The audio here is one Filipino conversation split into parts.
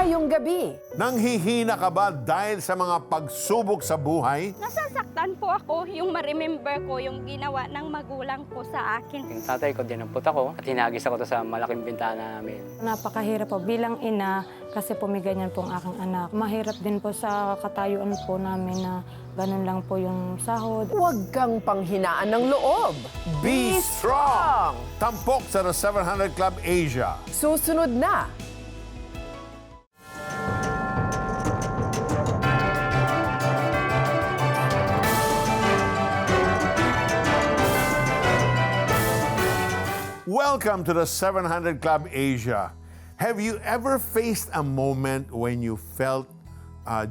ngayong gabi. Nanghihina ka ba dahil sa mga pagsubok sa buhay? Nasasaktan po ako yung ma-remember ko yung ginawa ng magulang ko sa akin. Yung tatay ko, dinampot ako at hinagis ako to sa malaking bintana namin. Napakahirap po bilang ina kasi po may ganyan pong aking anak. Mahirap din po sa katayuan po namin na ganun lang po yung sahod. Huwag kang panghinaan ng loob. Be strong! Tampok sa The 700 Club Asia. Susunod na. Welcome to the 700 Club Asia. Have you ever faced a moment when you felt,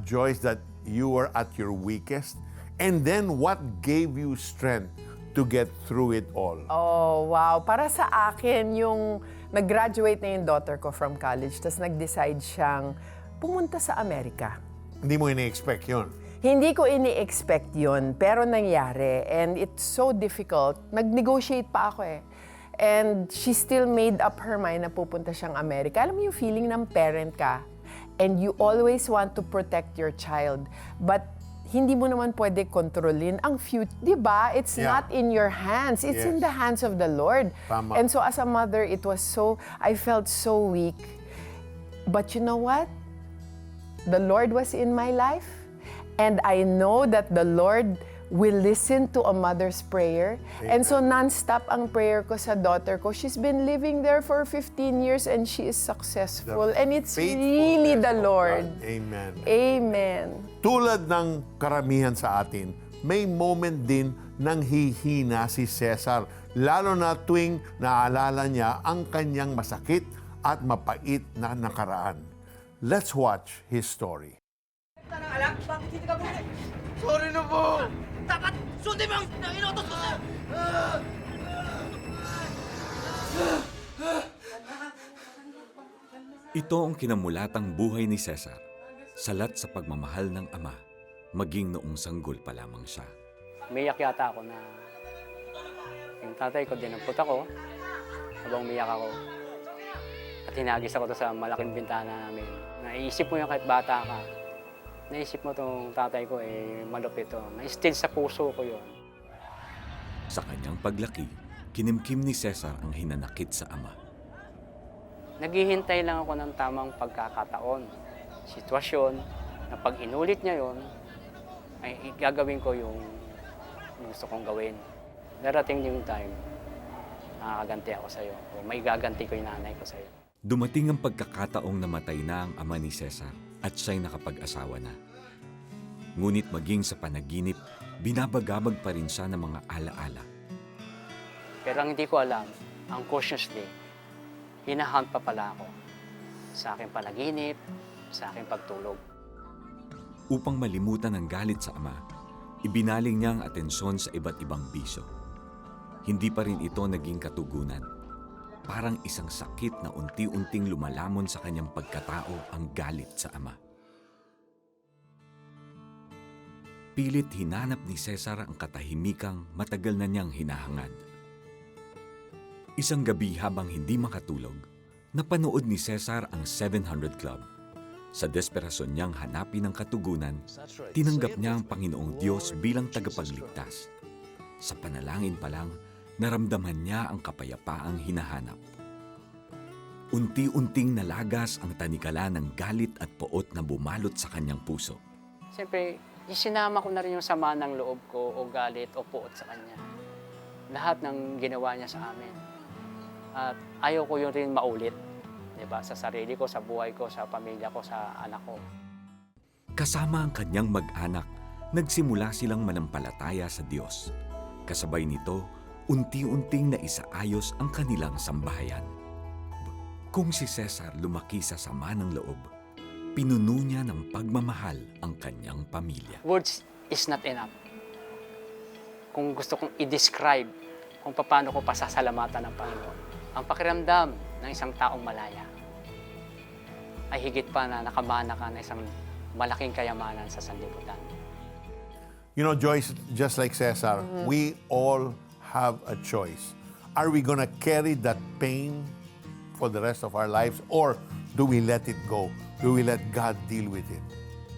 Joyce, that you were at your weakest? And then what gave you strength to get through it all? Oh, wow. Para sa akin, yung nag-graduate na yung daughter ko from college, tapos nag-decide siyang pumunta sa Amerika. Hindi mo ini-expect yun. Hindi ko ini-expect yun, pero nangyari. And it's so difficult. Nag-negotiate pa ako eh. And she still made up her mind na pupunta siyang Amerika. Alam mo yung feeling ng parent ka, and you always want to protect your child, but hindi mo naman pwede kontrolin ang future. Di ba? It's Yeah. not in your hands. It's Yes. in the hands of the Lord. Tama. And so as a mother, I felt so weak. But you know what? The Lord was in my life, and I know that the Lord will listen to a mother's prayer. And so non-stop ang prayer ko sa daughter ko. She's been living there for 15 years and she is successful. And it's really the Lord. Amen. Amen. Tulad ng karamihan sa atin, may moment din nang hihina si Cesar, lalo na tuwing naalala niya ang kanyang masakit at mapait na nakaraan. Let's watch his story. Alam, bakit hindi ka bumili? Sorry na po! Dapat sundin mo ang inutos ko sa'yo! Ito ang kinamulatang buhay ni Cesar, salat sa pagmamahal ng ama, maging noong sanggol pa lamang siya. Umiyak yata ako na yung tatay ko, dinampot ako habang umiyak ako. At hinagis ako to sa malaking bintana namin. Naiisip mo yung kahit bata ka. Naisip mo itong tatay ko, malupit to. Na-still sa puso ko yun. Sa kanyang paglaki, kinimkim ni Cesar ang hinanakit sa ama. Naghihintay lang ako ng tamang pagkakataon, sitwasyon, na pag inulit niya yon, ay gagawin ko yung gusto kong gawin. Darating yung time, nakakaganti ako sa'yo, o may gaganti ko yung nanay ko sa'yo. Dumating ang pagkakataong namatay na ang ama ni Cesar at siya'y nakapag-asawa na. Ngunit maging sa panaginip, binabagabag pa rin siya ng mga alaala. Pero ang hindi ko alam, unconsciously, hinahunt pa pala ako sa aking panaginip, sa aking pagtulog. Upang malimutan ang galit sa ama, ibinaling niya ang atensyon sa iba't ibang bisyo. Hindi pa rin ito naging katugunan. Parang isang sakit na unti-unting lumalamon sa kanyang pagkatao ang galit sa ama. Pilit hinanap ni Cesar ang katahimikang matagal na niyang hinahangad. Isang gabi habang hindi makatulog, napanood ni Cesar ang 700 Club. Sa desperasyon niyang hanapin ang katugunan, tinanggap niya ang Panginoong Diyos bilang tagapagligtas. Sa panalangin pa lang, naramdaman niya ang kapayapaang hinahanap. Unti-unting nalagas ang tanikala ng galit at poot na bumalot sa kanyang puso. Siyempre, isinama ko na rin yung sama ng loob ko o galit o puot sa kanya. Lahat ng ginawa niya sa amin. At ayaw ko yun rin maulit. Diba? Sa sarili ko, sa buhay ko, sa pamilya ko, sa anak ko. Kasama ang kanyang mag-anak, nagsimula silang manampalataya sa Diyos. Kasabay nito, unti-unting naisaayos ang kanilang sambahayan. Kung si Cesar lumaki sa sama ng loob, pinuno niya ng pagmamahal ang kanyang pamilya. Words is not enough. Kung gusto kong i-describe kung paano ko pasasalamatan ng Panginoon, ang pakiramdam ng isang taong malaya ay higit pa na nakamana ka na isang malaking kayamanan sa sanlibutan. You know, Joyce, just like Cesar, we all have a choice. Are we gonna carry that pain for the rest of our lives, or do we let it go? Do we let God deal with it?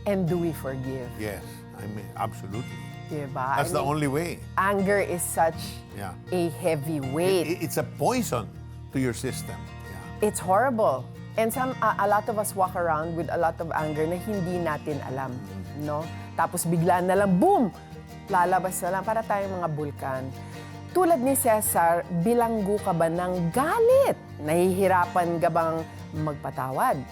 And do we forgive? Yes, I mean, absolutely. Diba? That's the only way. Anger is such Yeah. a heavy weight. It's a poison to your system. Yeah. It's horrible. And a lot of us walk around with a lot of anger na hindi natin alam, no? Tapos bigla na lang, boom! Lalabas na lang para tayong mga bulkan. Tulad ni Cesar, bilanggo ka ba ng galit? Nahihirapan ka bang magpatawad?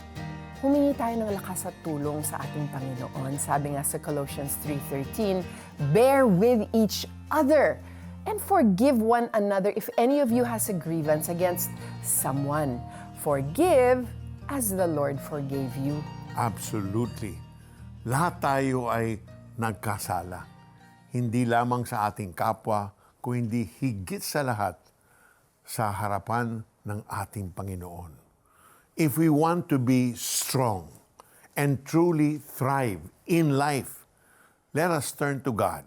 Humingi tayo ng lakas at tulong sa ating Panginoon. Sabi nga sa Colossians 3:13, bear with each other and forgive one another if any of you has a grievance against someone. Forgive as the Lord forgave you. Absolutely. Lahat tayo ay nagkasala. Hindi lamang sa ating kapwa, kundi higit sa lahat sa harapan ng ating Panginoon. If we want to be strong and truly thrive in life, let us turn to God.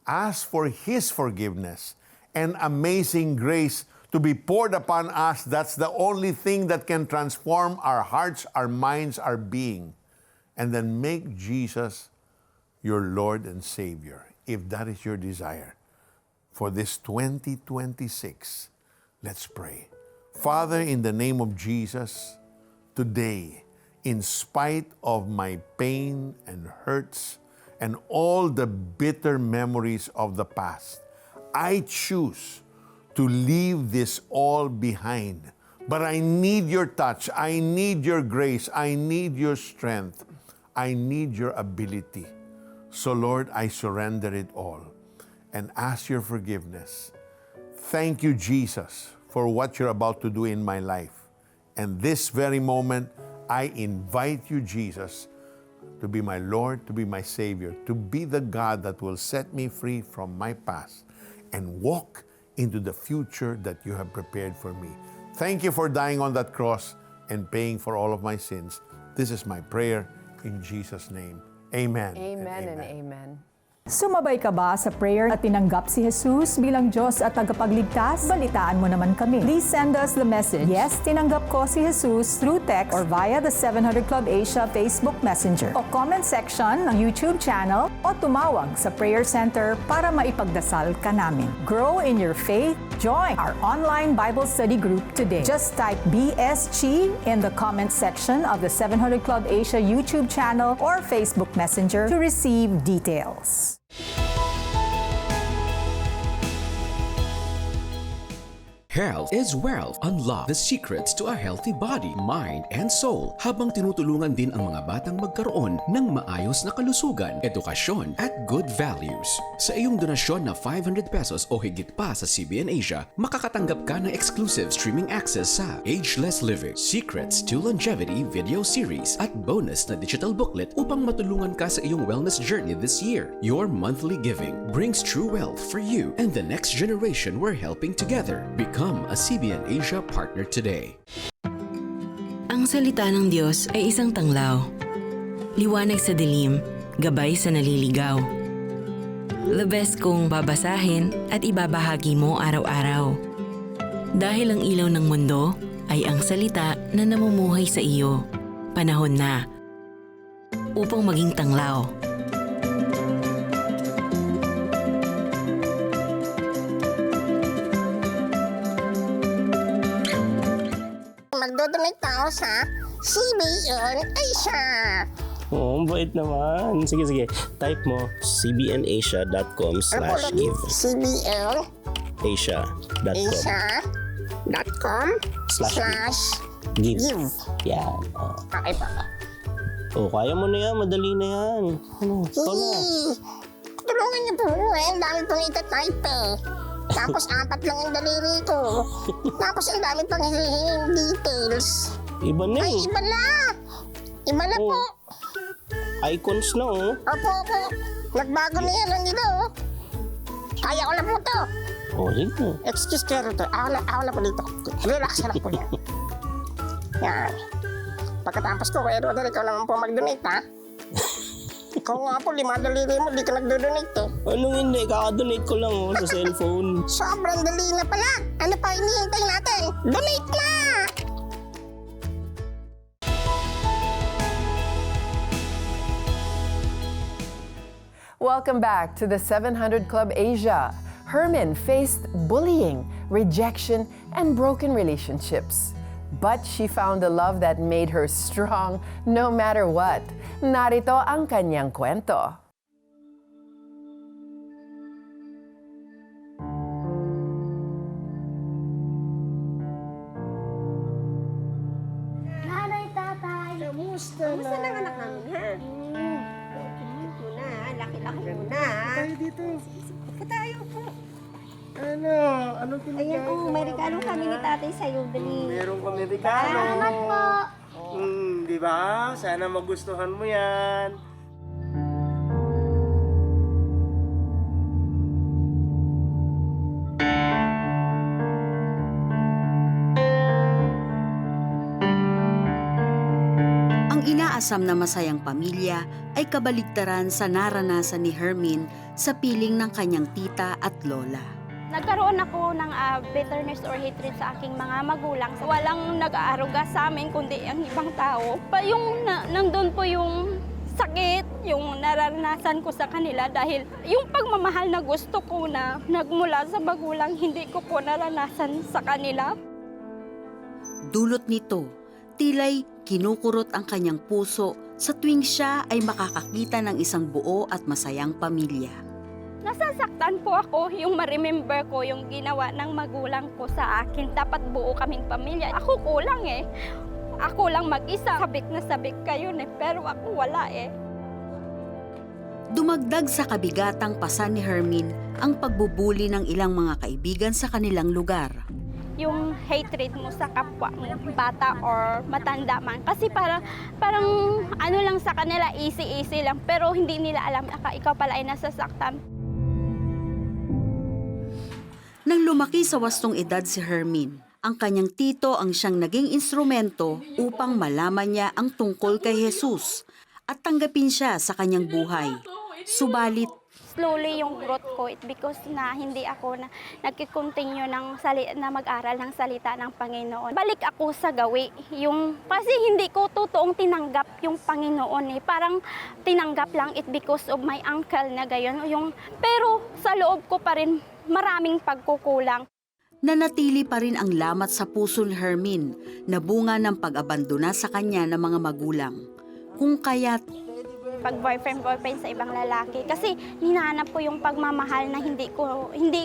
Ask for His forgiveness and amazing grace to be poured upon us. That's the only thing that can transform our hearts, our minds, our being. And then make Jesus your Lord and Savior, if that is your desire. For this 2026, let's pray. Father, in the name of Jesus, today, in spite of my pain and hurts and all the bitter memories of the past, I choose to leave this all behind. But I need your touch. I need your grace. I need your strength. I need your ability. So Lord, I surrender it all and ask your forgiveness. Thank you, Jesus, for what you're about to do in my life. And this very moment, I invite you, Jesus, to be my Lord, to be my Savior, to be the God that will set me free from my past and walk into the future that you have prepared for me. Thank you for dying on that cross and paying for all of my sins. This is my prayer in Jesus' name. Amen. Amen and amen. Sumabay ka ba sa prayer at tinanggap si Jesus bilang Diyos at tagapagligtas? Balitaan mo naman kami. Please send us the message, yes, tinanggap ko si Jesus, through text or via the 700 Club Asia Facebook Messenger o comment section ng YouTube channel o tumawag sa prayer center para maipagdasal ka namin. Grow in your faith. Join our online Bible study group today. Just type BSG in the comment section of the 700 Club Asia YouTube channel or Facebook Messenger to receive details. Health is wealth. Unlock the secrets to a healthy body, mind, and soul habang tinutulungan din ang mga batang magkaroon ng maayos na kalusugan, edukasyon, at good values. Sa iyong donasyon na 500 pesos o higit pa sa CBN Asia, makakatanggap ka ng exclusive streaming access sa Ageless Living, Secrets to Longevity video series at bonus na digital booklet upang matulungan ka sa iyong wellness journey this year. Your monthly giving brings true wealth for you and the next generation we're helping together. Become a CBN Asia partner today. Ang salita ng Diyos ay isang tanglaw. Liwanag sa dilim, gabay sa naliligaw. The best kong babasahin at ibabahagi mo araw-araw. Dahil ang ilaw ng mundo ay ang salita na namumuhay sa iyo. Panahon na upang maging tanglaw. Magdodonate ako sa CBN Asia. Oo, bait naman. Sige. Type mo cbnasia.com/give. CBN Asia.com/give. Yan. Okay pa. Kaya mo na yan. Madali na yan. Ikaw na. Tulungan niyo po. Ang dami pong itatype eh. Tapos 4 lang yung daliri ko. Tapos ang dami pang hihinging details. Iba na eh. Ay, iba na. Iba na po. Icons na oh. Opo. Nagbago na yan. Nandito oh. Kaya ko na po to. Sige. Excuse kero to. Ako na po dito. Relax na lang po yan. Yan. Pagkatapos ko, kaya Rodel, ikaw naman po mag-donate ha. Ikaw nga po, 5 daliri mo, di ka nagdo-donate eh. Anong hindi? Kaka-donate ko lang sa cellphone. Sobrang dali na pala. Ano pa hinihintay natin? Donate na! Welcome back to the 700 Club Asia. Hermin faced bullying, rejection, and broken relationships. But she found a love that made her strong no matter what. Narito ang kanyang kwento. Nanay, tatay. Kamusta Kamusta na anak namin, ha? Muna, laki-laki muna, ha? Tayo dito. Ika tayo po. Ano? Anong pinagkaya? Ayan po, may regalo kami ni tatay sa'yo, dali. Meron kami regalo. Salamat po. Di ba? Sana magustuhan mo yan. Ang inaasam na masayang pamilya ay kabaligtaran sa naranasan ni Hermin sa piling ng kanyang tita at lola. Nagkaroon ako ng bitterness or hatred sa aking mga magulang. Walang nag-aaruga sa amin kundi ang ibang tao. Nandun po yung sakit, yung naranasan ko sa kanila dahil yung pagmamahal na gusto ko na nagmula sa magulang, hindi ko po naranasan sa kanila. Dulot nito, tila'y kinukurot ang kanyang puso sa tuwing siya ay makakakita ng isang buo at masayang pamilya. Nasasaktan po ako yung ma-remember ko yung ginawa ng magulang ko sa akin. Dapat buo kaming pamilya. Ako kulang eh. Ako lang mag-isa. Sabik na sabik kayo eh, pero ako wala eh. Dumagdag sa kabigatang pasan ni Hermin ang pagbubuli ng ilang mga kaibigan sa kanilang lugar. Yung hatred mo sa kapwa mo, bata or matanda man. Kasi parang ano lang sa kanila, easy lang. Pero hindi nila alam na ikaw pala ay nasasaktan. Nang lumaki sa wastong edad si Hermin, ang kanyang tito ang siyang naging instrumento upang malaman niya ang tungkol kay Jesus at tanggapin siya sa kanyang buhay. Subalit, Slowly yung growth ko because na hindi ako na nagkikontinue na mag-aral ng salita ng Panginoon. Balik ako sa gawi. Kasi hindi ko totoong tinanggap yung Panginoon eh. Parang tinanggap lang it because of my uncle na gayon. Pero sa loob ko pa rin maraming pagkukulang. nanatili pa rin ang lamat sa puso ni Hermin na bunga ng pag-abandona sa kanya ng mga magulang. Kung kaya't Pag boyfriend sa ibang lalaki. Kasi hinahanap ko yung pagmamahal na hindi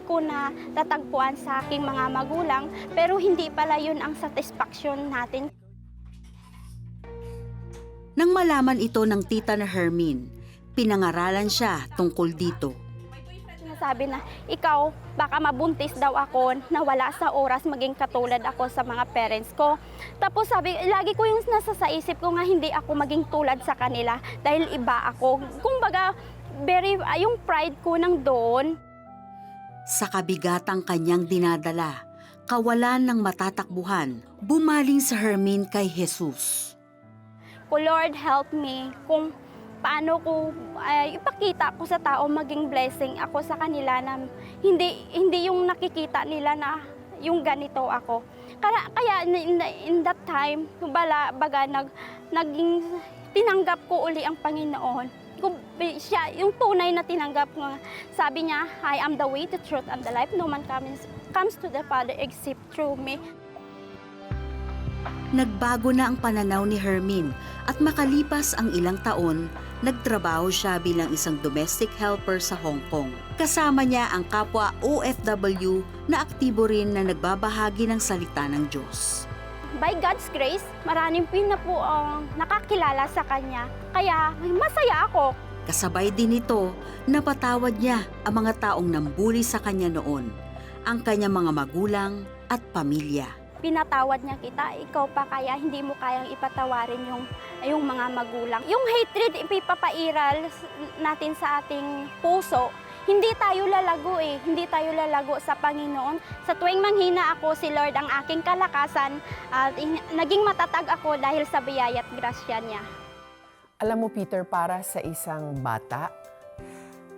ko na tatagpuan sa aking mga magulang. Pero hindi pala yun ang satisfaction natin. nang malaman ito ng tita na Hermin, pinangaralan siya tungkol dito. Sabi na, ikaw, baka mabuntis daw ako na wala sa oras maging katulad ako sa mga parents ko. Tapos sabi, lagi ko yung nasa sa isip ko nga hindi ako maging tulad sa kanila dahil iba ako. Kumbaga, yung pride ko nang doon. Sa kabigatang kanyang dinadala, kawalan ng matatakbuhan, bumaling si Hermin kay Jesus. Lord, help me kung paano ko ipakita ko sa tao maging blessing ako sa kanila na hindi yung nakikita nila na yung ganito ako. Kaya in that time, naging tinanggap ko uli ang Panginoon. Siya, yung tunay na tinanggap ko. Sabi niya, I am the way, the truth, and the life. No man comes to the Father except through me. Nagbago na ang pananaw ni Hermin at makalipas ang ilang taon, nagtrabaho siya bilang isang domestic helper sa Hong Kong. Kasama niya ang kapwa OFW na aktibo rin na nagbabahagi ng salita ng Diyos. By God's grace, maraming na po nakakilala sa Kanya. Kaya masaya ako. Kasabay din ito, napatawad niya ang mga taong nambuli sa kanya noon, ang kanyang mga magulang at pamilya. Pinatawad niya kita, ikaw pa kaya hindi mo kayang ipatawarin yung mga magulang. Yung hatred ipapairal natin sa ating puso, hindi tayo lalago eh. Hindi tayo lalago sa Panginoon. Sa tuwing manghina ako, si Lord ang aking kalakasan at naging matatag ako dahil sa biyaya at grasya niya. Alam mo, Peter, para sa isang bata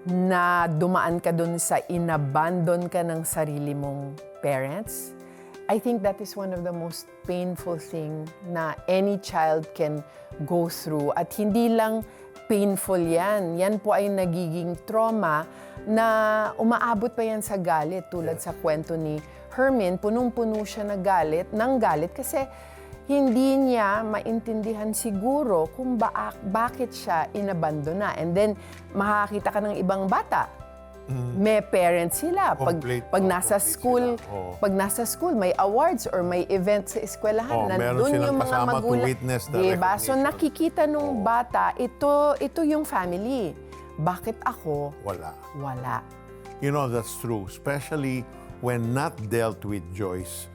na dumaan ka dun sa inabandon ka ng sarili mong parents, I think that is one of the most painful thing na any child can go through. At hindi lang painful yan. Yan po ay nagiging trauma na umaabot pa yan sa galit. Tulad sa kwento ni Hermin, punong-puno siya ng galit kasi hindi niya maintindihan siguro kung bakit siya inabandona. And then, makakita ka ng ibang bata. May parents sila. Pag nasa school, may awards or may event sa eskwelahan, nandun yung mga magulang. Diba? So nakikita nung bata, ito yung family. Bakit ako? Wala. You know, that's true. Especially when not dealt with, Joyce.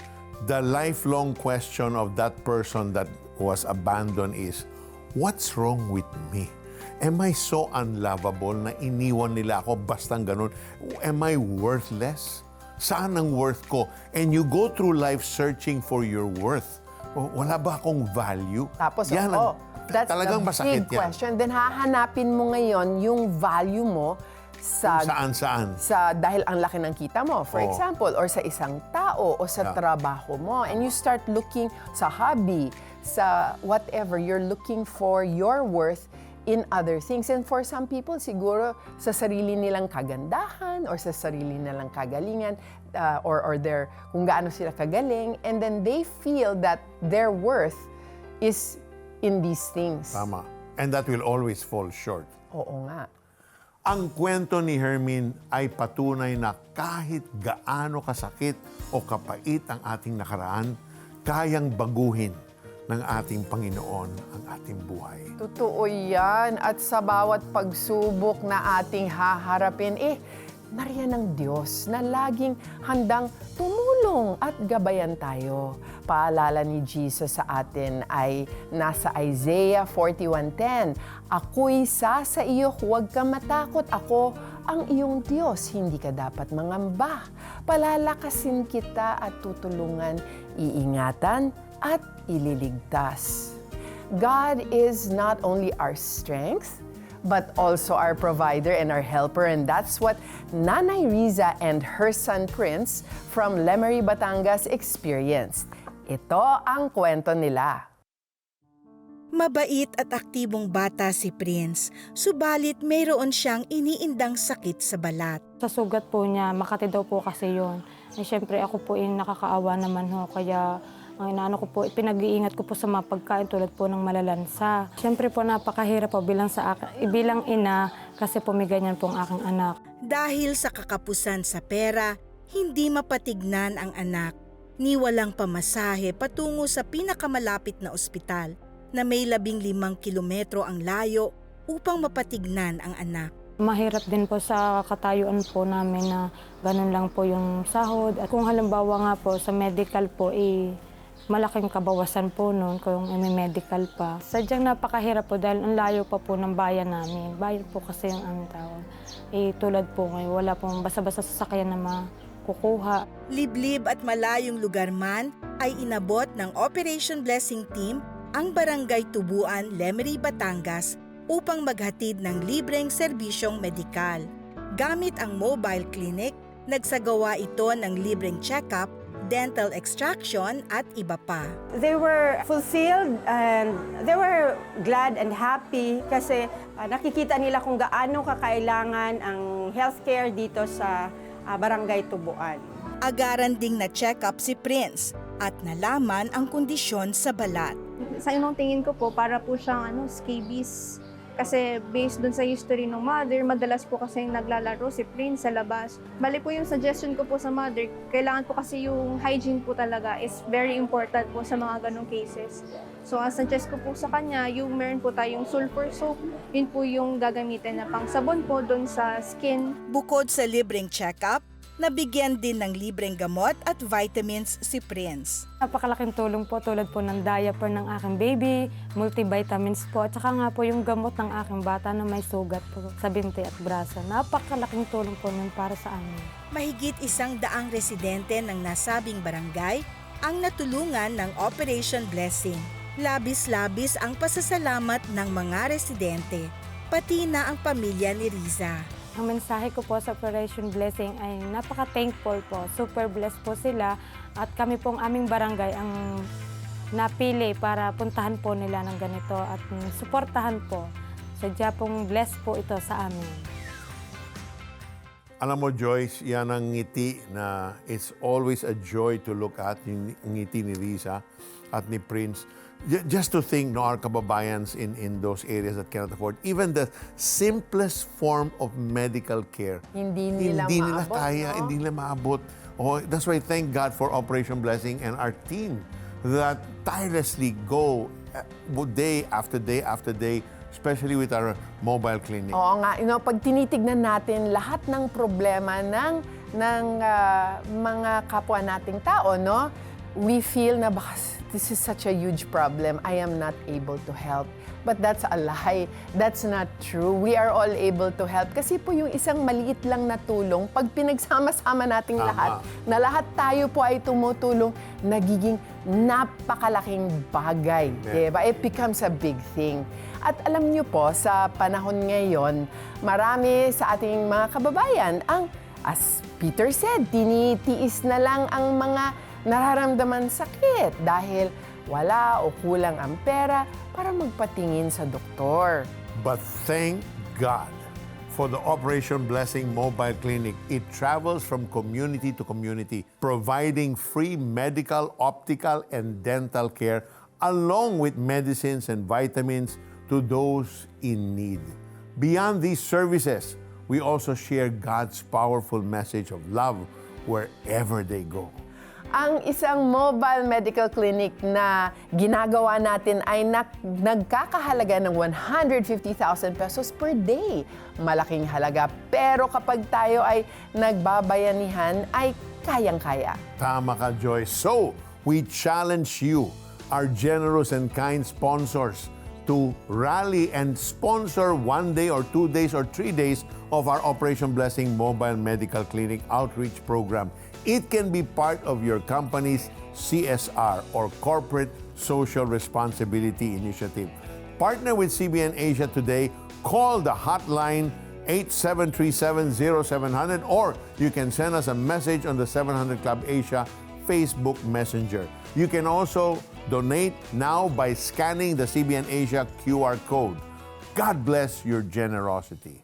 The lifelong question of that person that was abandoned is, what's wrong with me? Am I so unlovable na iniwan nila ako bastang ganun? Am I worthless? Saan ang worth ko? And you go through life searching for your worth. Wala ba akong value? Tapos, that's talagang the masakit big question. Then hahanapin mo ngayon yung value mo sa saan-saan. Dahil ang laki ng kita mo, for example, or sa isang tao, o sa trabaho mo. And you start looking sa hobby, sa whatever, you're looking for your worth in other things. And for some people, siguro sa sarili nilang kagandahan or sa sarili nilang kagalingan or their, kung gaano sila kagaling, and then they feel that their worth is in these things. Tama. And that will always fall short. Oo nga. Ang kwento ni Hermin ay patunay na kahit gaano kasakit o kapait ang ating nakaraan, kayang baguhin ng ating Panginoon ang ating buhay. Totoo yan. At sa bawat pagsubok na ating haharapin, nariyan ang Diyos na laging handang tumulong at gabayan tayo. Paalala ni Jesus sa atin ay nasa Isaiah 41:10. Ako'y sa iyo, huwag kang matakot. Ako ang iyong Diyos, hindi ka dapat mangamba. Palalakasin kita at tutulungan, iingatan at ililigtas. God is not only our strength, but also our provider and our helper. And that's what Nanay Riza and her son Prince from Lemery, Batangas experienced. Ito ang kwento nila. Mabait at aktibong bata si Prince, subalit mayroon siyang iniindang sakit sa balat. Sa sugat po niya, Makati daw po kasi yun. Siyempre ako po nakakaawa naman ho, kaya ang inaano ko po, pinag-iingat ko po sa mga pagkain tulad po ng malalansa. Siyempre po napakahirap po bilang ina kasi po may ganyan po ang aking anak. Dahil sa kakapusan sa pera, hindi mapatignan ang anak. Ni walang pamasahe patungo sa pinakamalapit na ospital na may 15 kilometro ang layo upang mapatignan ang anak. Mahirap din po sa katayuan po namin na ganun lang po yung sahod. At kung halimbawa nga po sa medical po, malaking kabawasan po noon kung may medical pa. Sadyang napakahirap po dahil ang layo pa po ng bayan namin. Bayan po kasi yung aming tawag. Tulad po ngayon, wala pong basa-basa sasakyan na makukuha. Liblib at malayong lugar man ay inabot ng Operation Blessing Team ang Barangay Tubuan, Lemery, Batangas upang maghatid ng libreng serbisyong medikal. Gamit ang mobile clinic, nagsagawa ito ng libreng check-up, dental extraction at iba pa. They were fulfilled and they were glad and happy kasi nakikita nila kung gaano kakailangan ang healthcare dito sa Barangay Tubuan. Agaran ding na-check-up si Prince at nalaman ang kondisyon sa balat. Sa inong tingin ko po, para po siyang scabies. Kasi based dun sa history ng mother, madalas po kasi naglalaro si Prince sa labas. Bali po yung suggestion ko po sa mother, kailangan po kasi yung hygiene po talaga is very important po sa mga ganong cases. So ang suggest ko po sa kanya, yung meron po tayong sulfur soap, yun po yung gagamitin na pang sabon po dun sa skin. Bukod sa libreng check-up, nabigyan din ng libreng gamot at vitamins si Prince. Napakalaking tulong po tulad po ng diaper ng aking baby, multivitamins po, at saka nga po yung gamot ng aking bata na may sugat po sa binti at braso. Napakalaking tulong po nun para sa amin. Mahigit 100 residente ng nasabing barangay ang natulungan ng Operation Blessing. Labis-labis ang pasasalamat ng mga residente, pati na ang pamilya ni Riza. Ang mensahe ko po sa Operation Blessing ay napaka-thankful po. Super blessed po sila at kami pong aming barangay ang napili para puntahan po nila ng ganito at suportahan po. Sadya pong blessed po ito sa amin. Alam mo, Joyce, yan ang ngiti na it's always a joy to look at, yung ngiti ni Risa at ni Prince. Just to think, no, our kababayans in those areas that cannot afford even the simplest form of medical care. Hindi nila maabot, kaya, no? hindi nila maabot. Oh, that's why thank God for Operation Blessing and our team that tirelessly go day after day after day, especially with our mobile clinic. Oo nga, pag tinitignan natin lahat ng problema ng mga kapwa nating tao, no? We feel na baka this is such a huge problem, I am not able to help. But that's a lie. That's not true. We are all able to help. Kasi po yung isang maliit lang na tulong, pag pinagsama-sama nating lahat, na lahat tayo po ay tumutulong, nagiging napakalaking bagay. Yeah. Diba? It becomes a big thing. At alam niyo po, sa panahon ngayon, marami sa ating mga kababayan ang, as Peter said, tinitiis na lang ang mga nararamdaman sakit dahil wala o kulang ang pera para magpatingin sa doktor. But thank God for the Operation Blessing Mobile Clinic. It travels from community to community, providing free medical, optical, and dental care, along with medicines and vitamins to those in need. Beyond these services, we also share God's powerful message of love wherever they go. Ang isang mobile medical clinic na ginagawa natin ay nagkakahalaga ng 150,000 pesos per day. Malaking halaga. Pero kapag tayo ay nagbabayanihan, ay kayang-kaya. Tama ka, Joyce. So, we challenge you, our generous and kind sponsors, to rally and sponsor 1 day or 2 days or 3 days of our Operation Blessing Mobile Medical Clinic Outreach Program. It can be part of your company's CSR or Corporate Social Responsibility Initiative. Partner with CBN Asia today. Call the hotline 8737-0700 or you can send us a message on the 700 Club Asia Facebook Messenger. You can also donate now by scanning the CBN Asia QR code. God bless your generosity.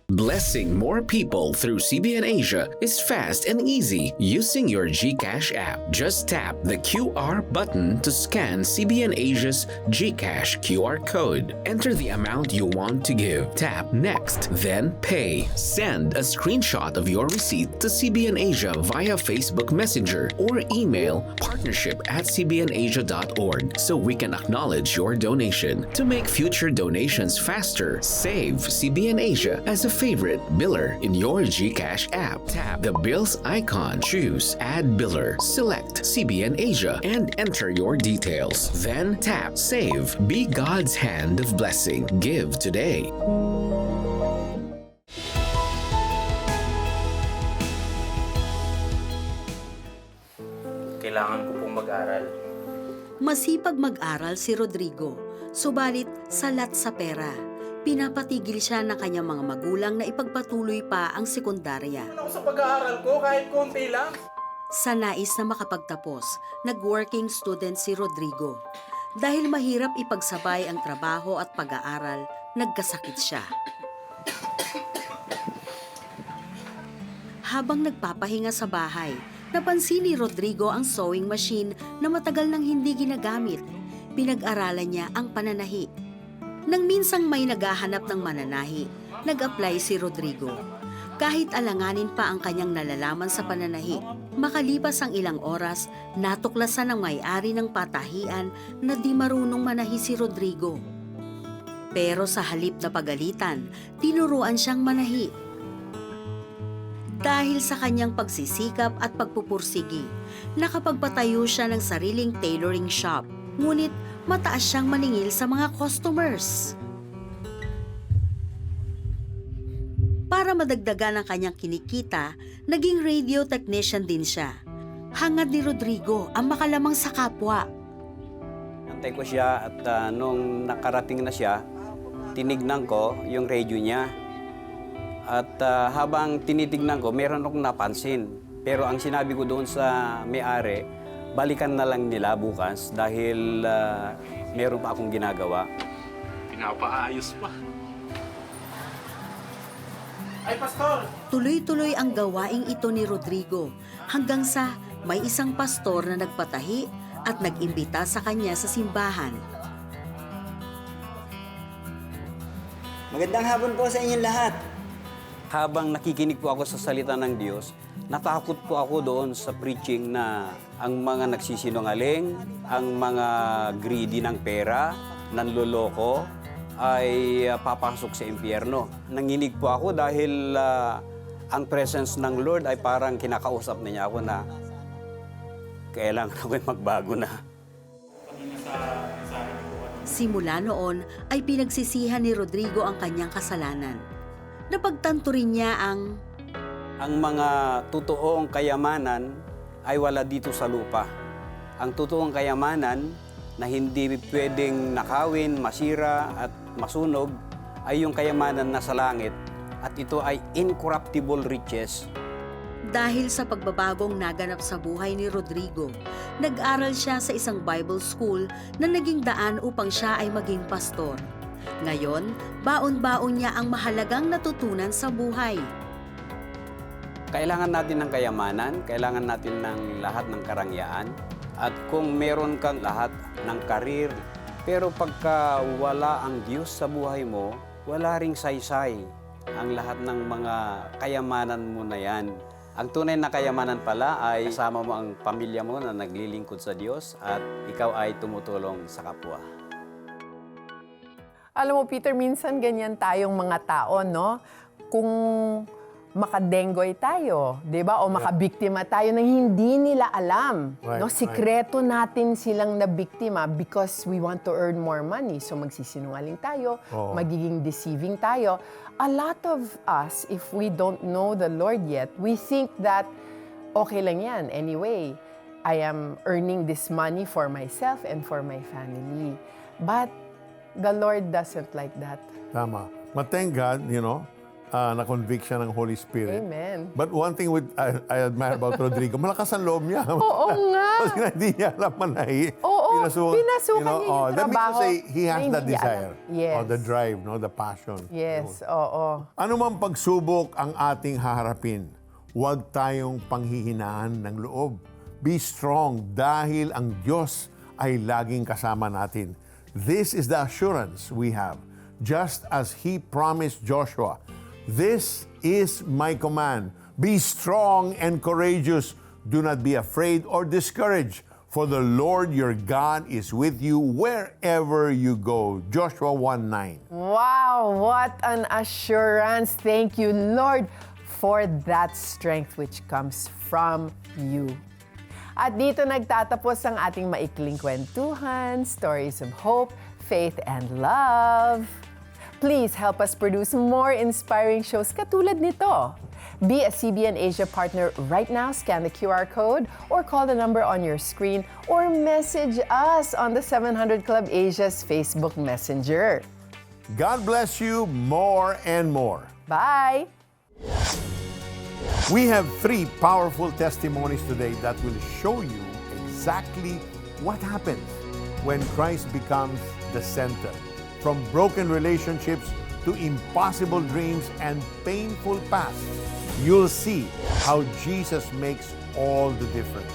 Blessing more people through CBN Asia is fast and easy using your GCash app. Just tap the QR button to scan CBN Asia's GCash QR code. Enter the amount you want to give. Tap Next, then Pay. Send a screenshot of your receipt to CBN Asia via Facebook Messenger or email partnership@cbnasia.org so we can acknowledge your donation. To make future donations faster, save CBN Asia as a favorite biller in your GCash app. Tap the bills icon, choose Add Biller, select CBN Asia, and enter your details. Then tap Save. Be God's hand of blessing. Give today. Kailangan ko pong mag-aral. Masipag mag-aral si Rodrigo, subalit salat sa pera. Pinapatigil siya ng kanyang mga magulang na ipagpatuloy pa ang sekundarya. Ako sa pag-aaral ko kahit konti lang. Sa nais na makapagtapos, nag-working student si Rodrigo. Dahil mahirap ipagsabay ang trabaho at pag-aaral, nagkasakit siya. Habang nagpapahinga sa bahay, napansin ni Rodrigo ang sewing machine na matagal nang hindi ginagamit. Pinag-aralan niya ang pananahi. Nang minsang may naghahanap ng mananahi, nag-apply si Rodrigo. Kahit alanganin pa ang kanyang nalalaman sa pananahi, makalipas ang ilang oras, natuklasan ng may-ari ng patahian na di marunong manahi si Rodrigo. Pero sa halip na pagalitan, tinuruan siyang manahi. Dahil sa kanyang pagsisikap at pagpupursigi, nakapagpatayo siya ng sariling tailoring shop. Ngunit mataas siyang maningil sa mga customers. Para madagdagan ang kanyang kinikita, naging radio technician din siya. Hangad ni Rodrigo ang makalamang sa kapwa. Antay ko siya at nung nakarating na siya, tinignan ko yung radio niya. At habang tinitignan ko, meron akong napansin. Pero ang sinabi ko doon sa may-ari, balikan na lang nila bukas dahil meron pa akong ginagawa. Pinapaayos pa. Ay, Pastor! Tuloy-tuloy ang gawaing ito ni Rodrigo hanggang sa may isang pastor na nagpatahi at nag-imbita sa kanya sa simbahan. Magandang hapon po sa inyong lahat. Habang nakikinig po ako sa salita ng Diyos, natakot po ako doon sa preaching na ang mga nagsisinungaling, ang mga greedy ng pera, nanloloko, ay papasok sa impyerno. Nanginig po ako dahil ang presence ng Lord ay parang kinakausap na niya ako na kailangan ako magbago na. Simula noon ay pinagsisihan ni Rodrigo ang kanyang kasalanan. Napagtanto rin niya ang mga totoong kayamanan ay wala dito sa lupa. Ang totoong kayamanan na hindi pwedeng nakawin, masira at masunog ay yung kayamanan na sa langit at ito ay incorruptible riches. Dahil sa pagbabagong naganap sa buhay ni Rodrigo, nag-aral siya sa isang Bible school na naging daan upang siya ay maging pastor. Ngayon, baon-baon niya ang mahalagang natutunan sa buhay. Kailangan natin ng kayamanan, kailangan natin ng lahat ng karangyaan. At kung meron kang lahat ng karir, pero pagka wala ang Diyos sa buhay mo, wala ring saysay ang lahat ng mga kayamanan mo na yan. Ang tunay na kayamanan pala ay kasama mo ang pamilya mo na naglilingkod sa Diyos at ikaw ay tumutulong sa kapwa. Alam mo, Peter, minsan ganyan tayong mga tao, no? Kung makadenggoy tayo, di ba? O makabiktima tayo nang hindi nila alam. Right, No? Sikreto natin silang nabiktima because we want to earn more money. So magsisinungaling tayo, magiging deceiving tayo. A lot of us, if we don't know the Lord yet, we think that okay lang yan. Anyway, I am earning this money for myself and for my family. But the Lord doesn't like that. Tama. But thank God, na-convict siya ng Holy Spirit. Amen. But one thing I admire about Rodrigo, malakas ang loob niya. Oo nga. Kasi hindi niya alam manahi. Oo, pinasukan niya yung that means trabaho to say, he has na the hindi niya desire. alam. Yes. The drive, the passion. Yes, oo. Ano mang pagsubok ang ating haharapin, huwag tayong panghihinaan ng loob. Be strong dahil ang Diyos ay laging kasama natin. This is the assurance we have. Just as He promised Joshua, this is my command. Be strong and courageous. Do not be afraid or discouraged, for the Lord your God is with you wherever you go. Joshua 1:9. Wow, what an assurance. Thank you, Lord, for that strength which comes from you. At dito nagtatapos ang ating maikling kwentuhan, stories of hope, faith, and love. Please help us produce more inspiring shows katulad nito. Be a CBN Asia partner right now. Scan the QR code or call the number on your screen or message us on the 700 Club Asia's Facebook Messenger. God bless you more and more. Bye! We have 3 powerful testimonies today that will show you exactly what happens when Christ becomes the center. From broken relationships to impossible dreams and painful past, you'll see how Jesus makes all the difference.